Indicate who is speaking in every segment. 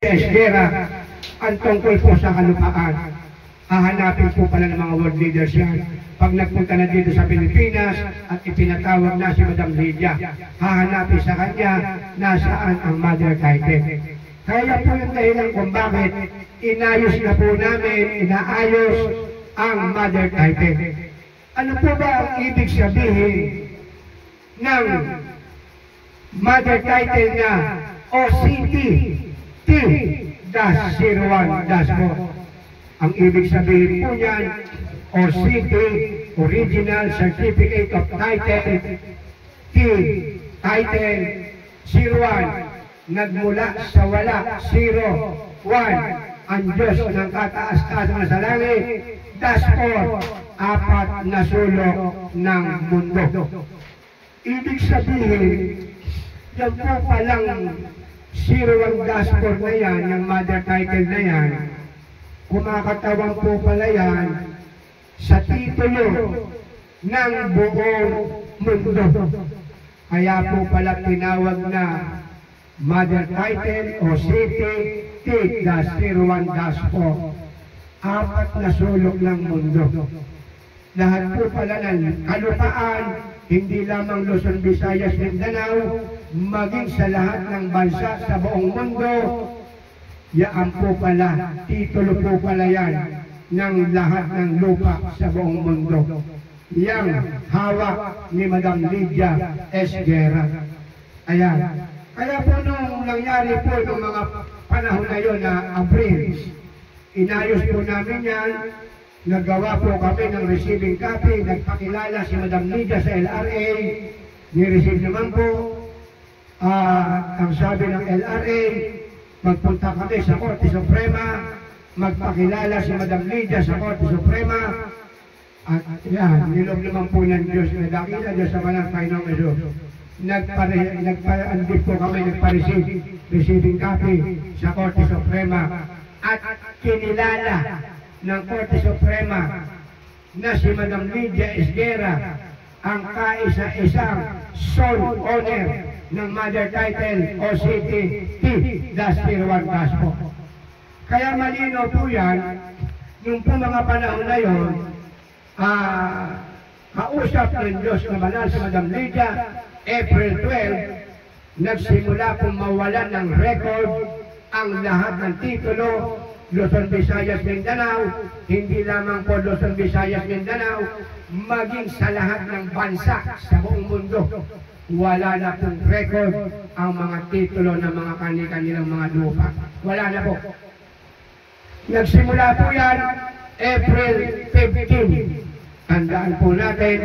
Speaker 1: Esguera ang tungkol po sa kalupaan. Hahanapin po pala ng mga world leaders yan. Pag nagpunta na dito sa Pilipinas at ipinatawag na si Madam Lydia, hahanapin sa kanya nasaan ang mother title. Kaya po yung dahilan kung bakit inayos na po namin, inaayos ang mother title. Ano po ba ang ibig sabihin ng mother title na OCT T-01-4? Ang ibig sabihin po yan, OCT, Original Certificate of Title, T, Title, 01, nagmula sa wala, 0, 1, ang Diyos ng kataas-taas sa langit, -4, 4 na sulok ng mundo. Ibig sabihin, yan po palang 01-4 na yan, yung mother title na yan, kumakatawang po pala yan sa titulo ng buong mundo. Kaya po pala tinawag na mother title o city T-01-4, 4 na sulok ng mundo. Lahat po pala ng kalupaan, hindi lamang Luzon, Visayas, Mindanao, maging sa lahat ng bansa sa buong mundo, yaan po pala, titulo po pala yan ng lahat ng lupa sa buong mundo. Yang hawak ni Madam Lydia Esguera. Ayan. Kaya po nung nangyari po ng mga panahon na yun na Abril, inayos po namin yan, nagawa po kami ng receiving copy, nagpakilala si Madam Lydia sa LRA, ni-receive naman po, ang sabi ng LRA, magpunta kami sa Korte Suprema, magpakilala si Madam Lydia sa Korte Suprema, at yan, nilob naman po ng Diyos, nadakila Diyos sa walang Panginoong Hesus. Nagpa-andip po kami, receiving copy sa Korte Suprema, at kinilala ng Korte Suprema na si Madam Lydia Esguera ang kaisa-isang sole owner ng mother title o city T-01-4. Kaya malino po yan, yung po mga panahon na yun, kausap ng Diyos na banal si Madam Lydia, April 12, nagsimula pong mawalan ng record ang lahat ng titulo, Luzon, Visayas, Mindanao, hindi lamang po Luzon, Visayas, Mindanao, maging sa lahat ng bansa sa buong mundo. Wala na pong record ang mga titulo ng mga kanilang mga lupa. Wala na po. Nagsimula po yan April 15. Tandaan po natin,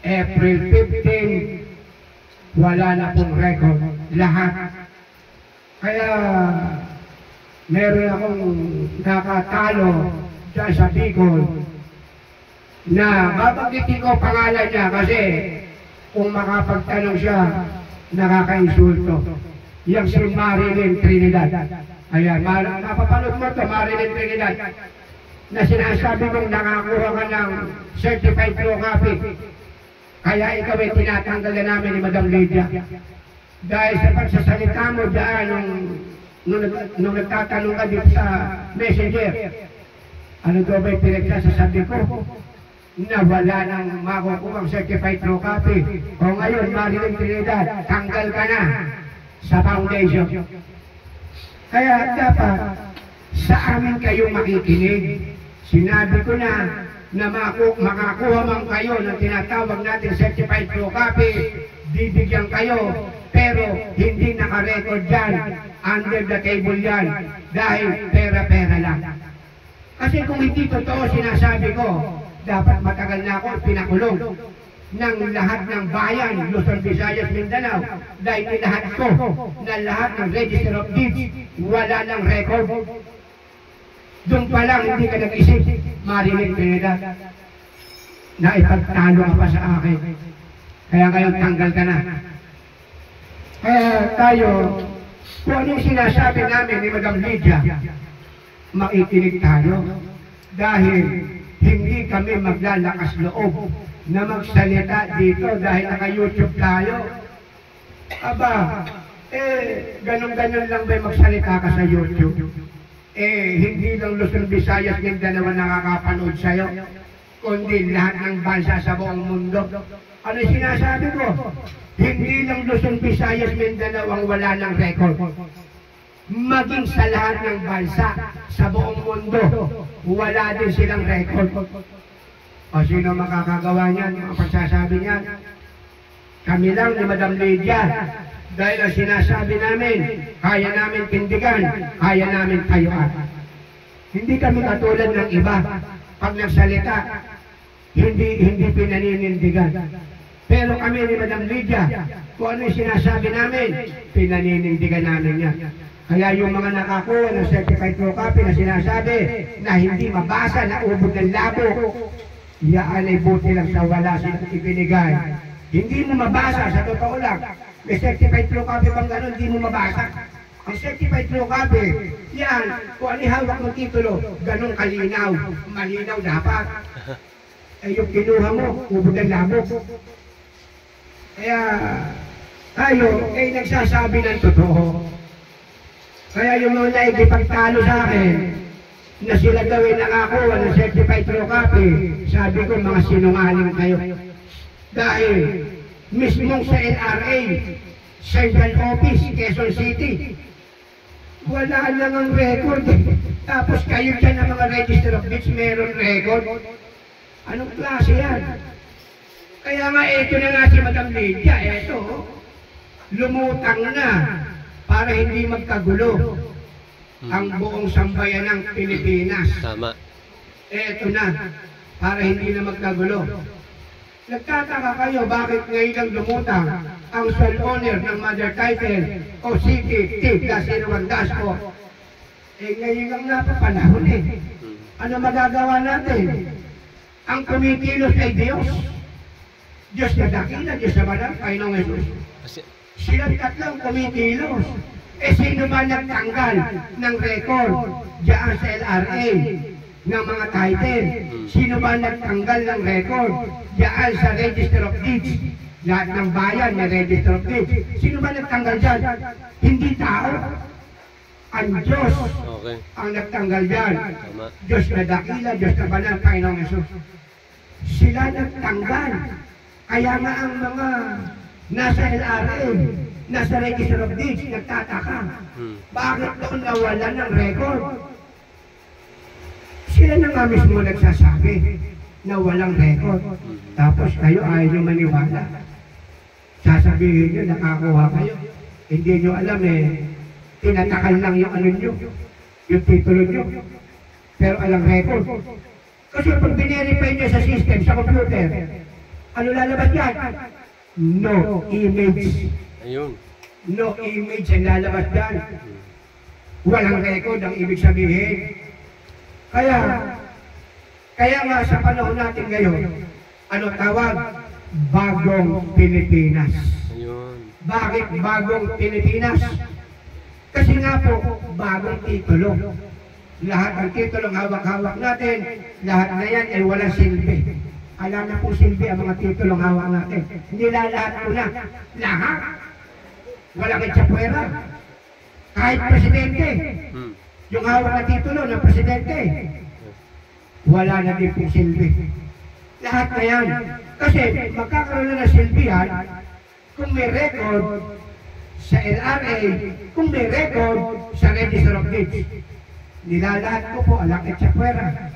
Speaker 1: April 15, wala na pong record. Lahat. Kaya meron akong nakatalo dyan sa Bicol na babanggitin ko pangalan niya kasi kung makapagtanong siya, nakaka-insulto. Yang si Marilyn Trinidad. Ayan, napapanood mo ito, Marilyn Trinidad, na sinasabi mong nakakuha ka ng certified true copy. Kaya ikaw ay tinatanggal na namin ni Madam Lydia. Dahil sa pagsasalita mo dyan, nung nagtatanong ka dito sa messenger, ano daw ba'y pinagsasasabi ko? Na wala nang makukuha certified true copy. O ngayon, Marilyn Trinidad, tanggal ka na sa foundation. Kaya dapat sa amin kayo makikinig. Sinabi ko na makakuha man kayo ng tinatawag natin certified true copy, bibigyan kayo, pero hindi nakarecord dyan, under the table yan, dahil pera-pera lang. Kasi kung hindi totoo sinasabi ko, dapat matagal na ako pinakulong ng lahat ng bayan, Luzon, Visayas, Mindanao, dahil lahat ko na lahat ng Register of Deeds, wala ng record. Doon pa lang hindi ka nag-isip, Marilyn Trinidad, na ipagtalo ka pa sa akin. Kaya ngayon tanggal ka na. Kaya tayo, kung ano yung sinasabi namin ni Madam Lydia, makikinig tayo. Dahil hindi kami maglalakas loob na magsalita dito dahil naka-YouTube tayo. Aba, Ganun-ganun lang ba magsalita ka sa YouTube? Hindi lang Luzon, Visayas, Mindanao nakakapanood sa'yo, kundi lahat ng bansa sa buong mundo. Ano sinasabi ko? Hindi lang Luzon, Visayas, Mindanao ang wala ng record. Maging sa lahat ng bansa sa buong mundo, wala din silang record. O sino makakagawa niyan? Ang pagsasabi niyan? Kami lang ni Madam Lydia. Dahil ang sinasabi namin, kaya namin tindigan, kaya namin tayuan. Hindi kami katulad ng iba. Pag nagsalita, hindi pinaninindigan. Pero kami ni Madam Lydia, kung ano yung sinasabi namin, pinaninindigan namin yan. Kaya yung mga nakakuha ng certified true copy na sinasabi na hindi mabasa, na ubod ng labo, yaan ay buti lang sa wala silang ibinigay. Hindi mo mabasa, sa totoo lang. May certified true copy bang gano'n, hindi mo mabasa. Ang certified true copy, yan, kung ano hawak ng titulo, gano'n kalinaw, malinaw dapat. Yung kinuha mo, ubod ng labo. Kaya, tayo, nagsasabi ng totoo. Kaya yung mga naigipagtalo sa akin, na sila gawin nakakuha ng certified true copy, sabi ko mga sinungaling kayo. Dahil mismong sa LRA, Central Office, Quezon City, wala lang ang record. Tapos kayo dyan ang mga register of deeds, meron record. Anong klase yan? Kaya nga ito na nga si Madam Lydia, ito, lumutang na para hindi magkagulo ang buong sambayan ng Pilipinas.
Speaker 2: Tama.
Speaker 1: Ito na, para hindi na magkagulo. Nagtataka kayo bakit ngayon lang lumutang ang sole owner ng mother title o city, T+01-O. Ngayon lang napapanahon Ano magagawa natin? Ang kumikilos ay Diyos. Diyos na dakila, Diyos na banal, Panginoong Jesus. Silang tatlong kumikilos. Sino ba nagtanggal ng record diyan sa LRA ng mga title? Sino ba nagtanggal ng record diyan sa Register of Deeds? Lahat ng bayan may Register of Deeds. Sino ba nagtanggal dyan? Hindi tao. Ang Diyos ang nagtanggal dyan. Diyos na dakila, Diyos na banal, Panginoong Jesus. Sila nagtanggal. Kaya nga ang mga nasa LRA, nasa Register of Deeds, nagtataka. Bakit doon nawala ng record? Sila na nga mismo nagsasabi na walang record. Tapos kayo ayaw nyo maniwala. Sasabihin nyo, nakakuha kayo. Hindi nyo alam tinatakal lang yung ano nyo, yung titulo nyo. Pero alang record. Kasi pag binerify nyo sa system, sa computer, ano lalabas yan? No image.
Speaker 2: Ayun.
Speaker 1: No image ang lalabas yan. Walang record ang ibig sabihin. Kaya nga sa panahon natin ngayon, ano tawag? Bagong Pilipinas.
Speaker 2: Ayun.
Speaker 1: Bakit bagong Pilipinas? Kasi nga po, bagong titulo. Lahat ng titulong hawak-hawak natin, lahat na yan ay walang silbi. Alam na po silbi ang mga titulong hawak natin. Hindi lahat po na. Lahat. Walang itsapwera. Kahit presidente. Yung hawak na titulo ng presidente, wala na din pong silbi. Lahat na yan. Kasi magkakaroon na ng silbi yan kung may record sa LRA, kung may record sa Register of Deeds. Nilalahat ko po, alang itsapwera.